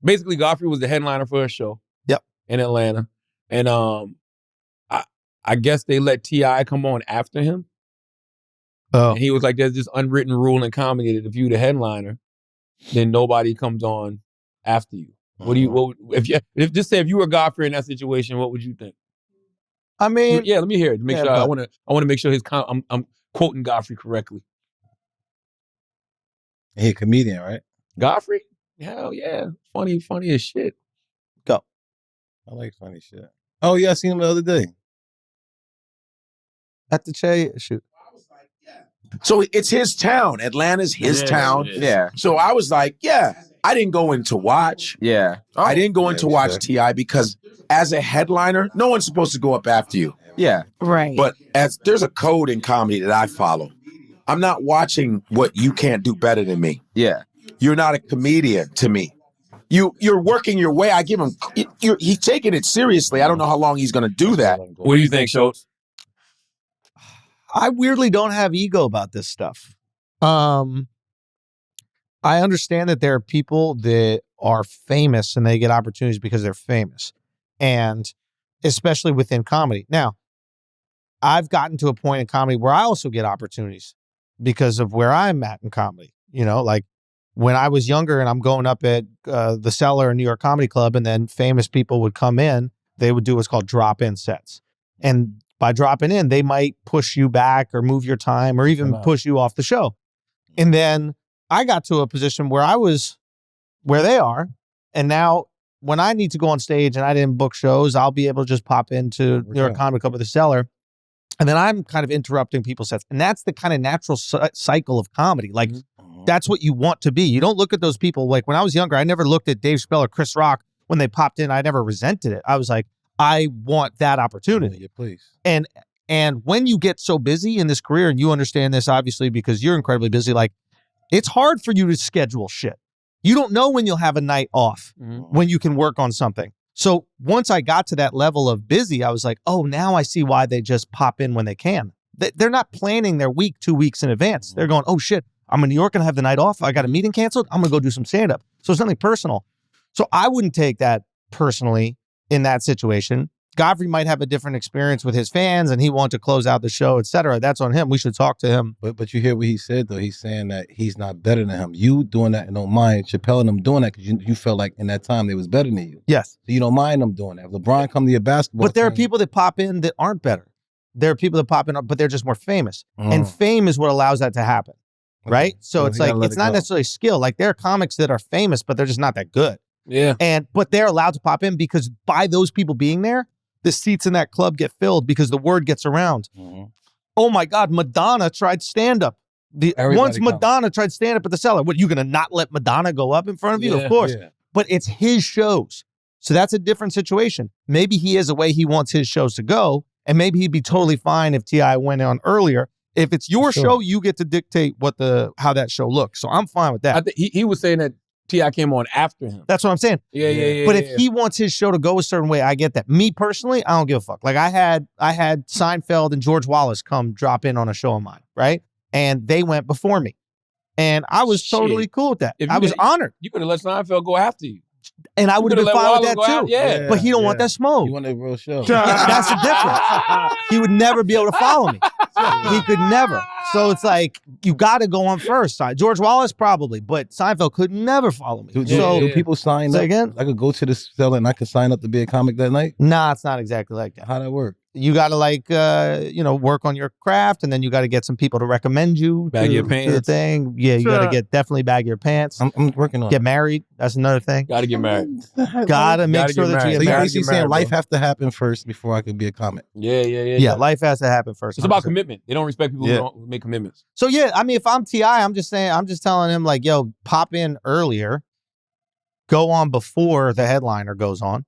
basically Godfrey was the headliner for a show. Yep. In Atlanta. And I guess they let T.I. come on after him. Oh. And he was like, there's this unwritten rule in comedy that if you the headliner, then nobody comes on after you. What do you, if you were Godfrey in that situation, what would you think? I mean, yeah, let me hear it. Make sure but, I want to make sure I'm quoting Godfrey correctly. He a comedian, right? Godfrey? Hell yeah. Funny as shit. Go. I like funny shit. Oh yeah, I seen him the other day. At the Che shoot. So it's his town. Atlanta's his town. Yeah. So I was like, yeah. I didn't go in to watch. Yeah. I didn't go in to watch sure. T.I. because as a headliner, no one's supposed to go up after you. Yeah. Right. But as there's a code in comedy that I follow. I'm not watching what you can't do better than me. Yeah. You're not a comedian to me. You're working your way. I give him. He's taking it seriously. I don't know how long he's going to do that. What do you think, Schulz? I weirdly don't have ego about this stuff. I understand that there are people that are famous and they get opportunities because they're famous, and especially within comedy. Now, I've gotten to a point in comedy where I also get opportunities because of where I'm at in comedy. You know, like when I was younger and I'm going up at the Cellar in New York Comedy Club, and then famous people would come in, they would do what's called drop-in sets. And by dropping in, they might push you back or move your time or even push you off the show. And then I got to a position where I was where they are. And now when I need to go on stage and I didn't book shows, I'll be able to just pop into New York Comedy Club with the Cellar. And then I'm kind of interrupting people's sets. And that's the kind of natural cycle of comedy. Like, that's what you want to be. You don't look at those people. Like, when I was younger, I never looked at Dave Chappelle or Chris Rock when they popped in. I never resented it. I was like, I want that opportunity. Yeah, please. And when you get so busy in this career, and you understand this, obviously, because you're incredibly busy, like, it's hard for you to schedule shit. You don't know when you'll have a night off, when you can work on something. So once I got to that level of busy, I was like, oh, now I see why they just pop in when they can. They're not planning their week 2 weeks in advance. They're going, oh, shit, I'm in New York and have the night off. I got a meeting canceled. I'm going to go do some stand-up. So it's nothing personal. So I wouldn't take that personally in that situation. Godfrey might have a different experience with his fans and he wants to close out the show, etc. That's on him. We should talk to him. But you hear what he said, though. He's saying that he's not better than him. You doing that and don't mind Chappelle and them doing that because you felt like in that time they was better than you. Yes. So you don't mind them doing that. If LeBron come to your basketball But there are team, people that pop in that aren't better. There are people that pop in, but they're just more famous. And fame is what allows that to happen. Right? So it's like, it's not necessarily skill. Like, there are comics that are famous, but they're just not that good. Yeah. But they're allowed to pop in because by those people being there, the seats in that club get filled because the word gets around. Oh my God, Madonna tried stand-up. Once Madonna tried stand-up at the Cellar, what, you going to not let Madonna go up in front of you? Of course. Yeah. But it's his shows. So that's a different situation. Maybe he has a way he wants his shows to go, and maybe he'd be totally fine if T.I. went on earlier. If it's your show, you get to dictate how that show looks. So I'm fine with that. I think he was saying that T.I. came on after him. That's what I'm saying. Yeah. But if he wants his show to go a certain way, I get that. Me personally, I don't give a fuck. Like, I had Seinfeld and George Wallace come drop in on a show of mine, right? And they went before me. And I was totally cool with that. I was honored. You could have let Seinfeld go after you. And I would have been fine with that too. Yeah. But he don't want that smoke. You want a real show. That's the difference. He would never be able to follow me. He could never. So it's like, you got to go on first. George Wallace probably, but Seinfeld could never follow me. Do people sign up? Again? I could go to the Cellar and I could sign up to be a comic that night? Nah, it's not exactly like that. How'd that work? You got to work on your craft, and then you got to get some people to recommend you. Bag your pants. To the thing. Yeah, you got to definitely bag your pants. I'm working on Get married. That's another thing. Got to get married. Got to make sure that you So get you're married. basically saying life has to happen first before I could be a comic. Yeah. Life has to happen first. It's about commitment. They don't respect people who don't make commitments. So yeah, I mean, if I'm T.I., I'm just telling him, like, yo, pop in earlier. Go on before the headliner goes on.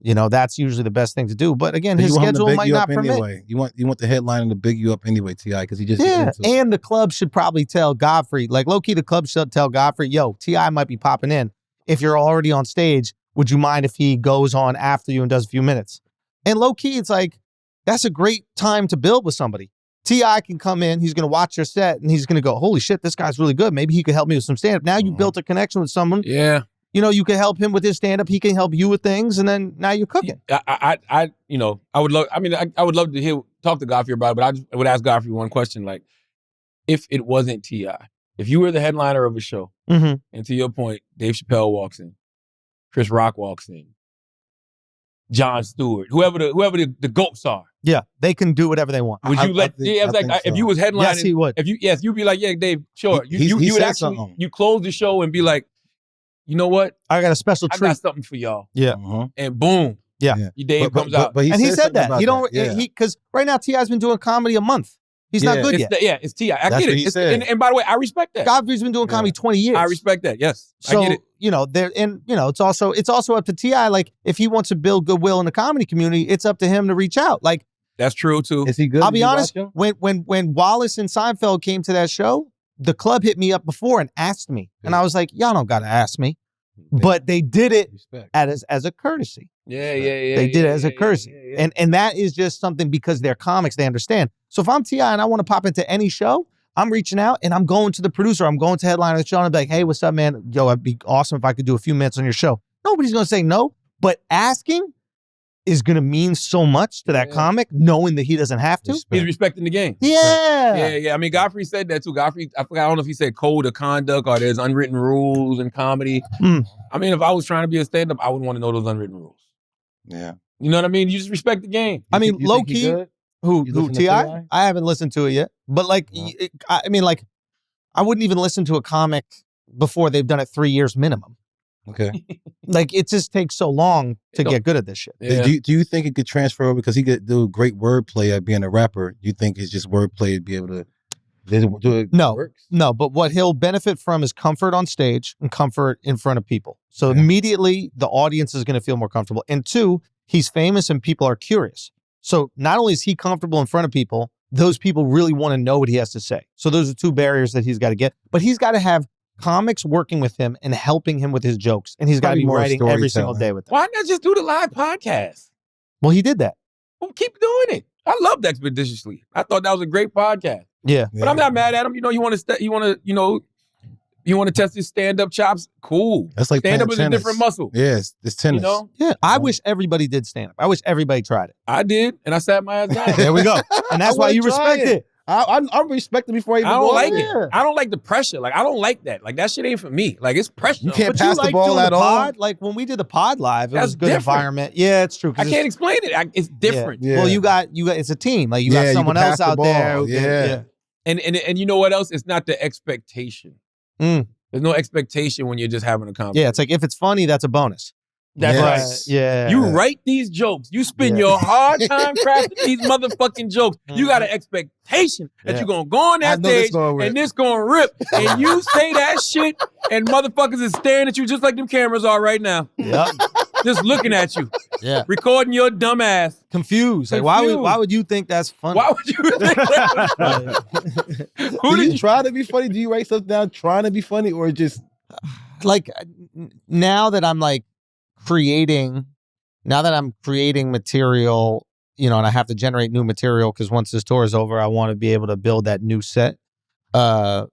That's usually the best thing to do. But again, his schedule might not permit. Anyway. You want the headliner to big you up anyway, T.I., because he just and the club should probably tell Godfrey, like, low key, the club should tell Godfrey, yo, T.I. might be popping in. If you're already on stage, would you mind if he goes on after you and does a few minutes? And low key, it's like, that's a great time to build with somebody. T.I. can come in, he's going to watch your set, and he's going to go, holy shit, this guy's really good. Maybe he could help me with some stand-up. Now you built a connection with someone. Yeah. you can help him with his stand-up. He can help you with things, and then now you're cooking. I would love. I mean, I would love to talk to Godfrey about it, but I would ask Godfrey one question: like, if it wasn't T.I., if you were the headliner of a show, and to your point, Dave Chappelle walks in, Chris Rock walks in, Jon Stewart, whoever the goats are. Yeah, they can do whatever they want. Would you if you was headlining? Yes, he would. You'd be like, yeah, Dave, sure. You would actually something. You close the show and be like, you know what? I got a special treat. I got something for y'all. Yeah. And boom. Yeah. Dave comes out. But he said that. You don't because right now T.I.'s been doing comedy a month. He's not good yet. It's T.I. I get it. And by the way, I respect that. Godfrey's been doing comedy 20 years. I respect that. Yes. So, I get it. It's also up to T.I. Like, if he wants to build goodwill in the comedy community, it's up to him to reach out. Like, that's true too. Is he good? I'll be honest. When Wallace and Seinfeld came to that show, the club hit me up before and asked me, and I was like, y'all don't gotta ask me, but they did it as a courtesy. Yeah. They did it as a courtesy, and that is just something because they're comics, they understand. So if I'm T.I. and I want to pop into any show, I'm reaching out and I'm going to the producer. I'm going to headliner the show and I'm like, hey, what's up, man? Yo, it'd be awesome if I could do a few minutes on your show. Nobody's gonna say no, but asking is going to mean so much to that comic, knowing that he doesn't have to. He's respecting the game. Yeah. I mean, Godfrey said that too. Godfrey, I don't know if he said code of conduct or there's unwritten rules in comedy. I mean, if I was trying to be a stand-up, I wouldn't want to know those unwritten rules. Yeah. You know what I mean? You just respect the game. I mean, low key, who T.I.? I haven't listened to it yet. But like, I wouldn't even listen to a comic before they've done it 3 years minimum. Okay. Like, it just takes so long to get good at this shit. Yeah. Do you think it could transfer over because he could do great wordplay at being a rapper? You think it's just wordplay to be able to do it? No. But what he'll benefit from is comfort on stage and comfort in front of people. So immediately the audience is going to feel more comfortable. And two, he's famous and people are curious. So not only is he comfortable in front of people, those people really want to know what he has to say. So those are two barriers that he's got to get. But he's got to have comics working with him and helping him with his jokes. And he's got to be writing every single day with them. Why not just do the live podcast? Well, he did that. Well, keep doing it. I loved Expeditiously. I thought that was a great podcast. Yeah. But I'm not mad at him. You want to test his stand-up chops? Cool. That's like stand-up is a different muscle. Yes, it's tennis. You know? Yeah. I wish everybody did stand-up. I wish everybody tried it. I did, and I sat my ass down. There we go. And that's why you respect it. I respect it before I even go. I don't like it. I don't like the pressure. Like, I don't like that. Like, that shit ain't for me. Like, it's pressure. You can't pass the ball at all. Like, when we did the pod live, it was a good environment. Yeah, it's true. I can't explain it. It's different. Yeah. Well, you got. It's a team. Like, you got someone else out there. Yeah. And you know what else? It's not the expectation. There's no expectation when you're just having a conversation. Yeah, it's like, if it's funny, that's a bonus. That's right. Yeah. You write these jokes. You spend your hard time crafting these motherfucking jokes. You got an expectation that you're going to go on that stage and this going to rip. And you say that shit and motherfuckers is staring at you just like them cameras are right now. Yep. Just looking at you. Yeah. Recording your dumb ass. Confused. Like, why would you think that's funny? Why would you think that? Do you try to be funny? Do you write stuff down trying to be funny or just... Like, now that I'm creating material, and I have to generate new material because once this tour is over, I want to be able to build that new set. But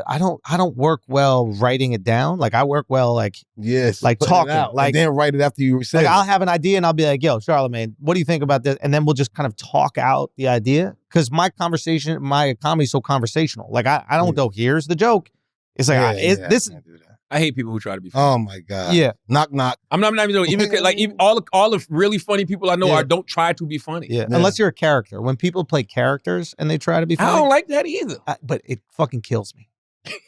I don't work well writing it down. Like, I work well talking, and then write it after you say. Like, I'll have an idea and I'll be like, "Yo, Charlamagne, what do you think about this?" And then we'll just kind of talk out the idea because my comedy is so conversational. Like, I don't go, "Here's the joke." It's like this. I hate people who try to be funny. Oh my God. Yeah. Knock, knock. I'm not even even all the really funny people I know don't try to be funny. Yeah. Unless you're a character. When people play characters and they try to be funny. I don't like that either. But it fucking kills me.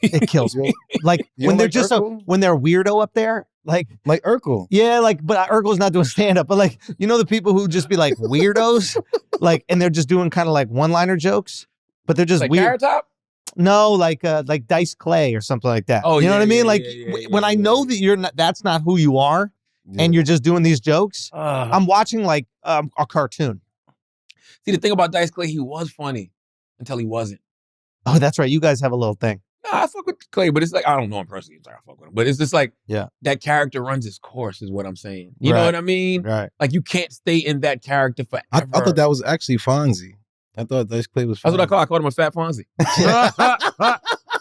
It kills me. Like, when they're just when they're weirdo up there. Like Urkel. Yeah, but Urkel's not doing stand-up. But the people who just be like weirdos, and they're just doing kind of like one-liner jokes, but they're just weird. Carrot Top? No, like Dice Clay or something like that. Oh, you know what I mean? When I know that that's not who you are, and you're just doing these jokes. I'm watching a cartoon. See, the thing about Dice Clay, he was funny until he wasn't. Oh, that's right. You guys have a little thing. No, I fuck with Clay, but it's like, I don't know him personally. I fuck with him, but it's just like, that character runs his course, is what I'm saying. You know what I mean? Right. Like, you can't stay in that character forever. I thought that was actually Fonzie. I thought Dice Clay was funny. That's what I called him a fat Fonzie.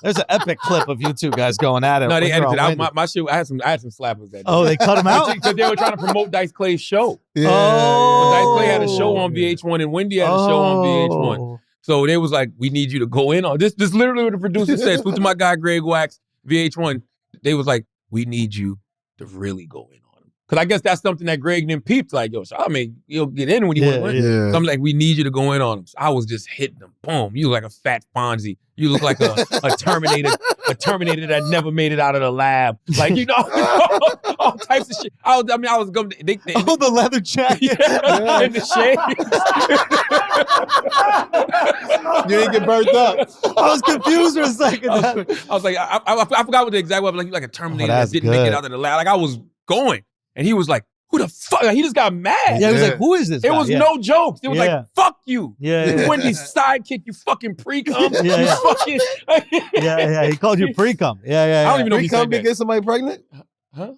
There's an epic clip of you two guys going at it. No, they when you're edited all out windy. my shit. I had some slappers that day. Oh, they cut him out? Because they were trying to promote Dice Clay's show. Yeah. Oh. Dice Clay had a show on VH1 and Wendy had a show on VH1. So they was like, we need you to go in on this. This literally what the producer said. Spoke to my guy Greg Wax, VH1. They was like, we need you to really go in on him. Because I guess that's something that Greg then peeped like, yo, so I mean, you'll get in when you want to win. Yeah. So I'm like, we need you to go in on him. So I was just hitting them. Boom. You look like a fat Fonzie. You look like a Terminator that never made it out of the lab. Like, all types of shit. I was going the leather jacket. in the shade. You didn't get burnt up. I was confused for a second. I was like, I forgot what the exact word, like a Terminator that didn't make it out of the lab. Like I was going. And he was like, who the fuck? Like, he just got mad. Yeah, he was like, who is this guy? It was no jokes. It was like, fuck you. Yeah. Wendy's sidekick, you fucking pre-cum. Yeah. Fucking. Yeah. He called you pre-cum. Yeah. I don't even know if he Pre-cum said to that. get somebody pregnant? Huh?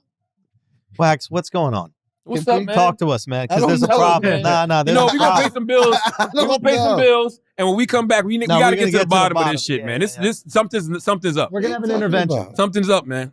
Wax, what's going on? What's up, man? Talk to us, man, because I don't there's a know, problem. man. Nah, there's We're a going to pay problem. some bills. We're going to pay some bills. And when we come back, we got to get to the bottom of this shit, Yeah, man. yeah. This something's up. We're going to have an intervention. Something's up, man.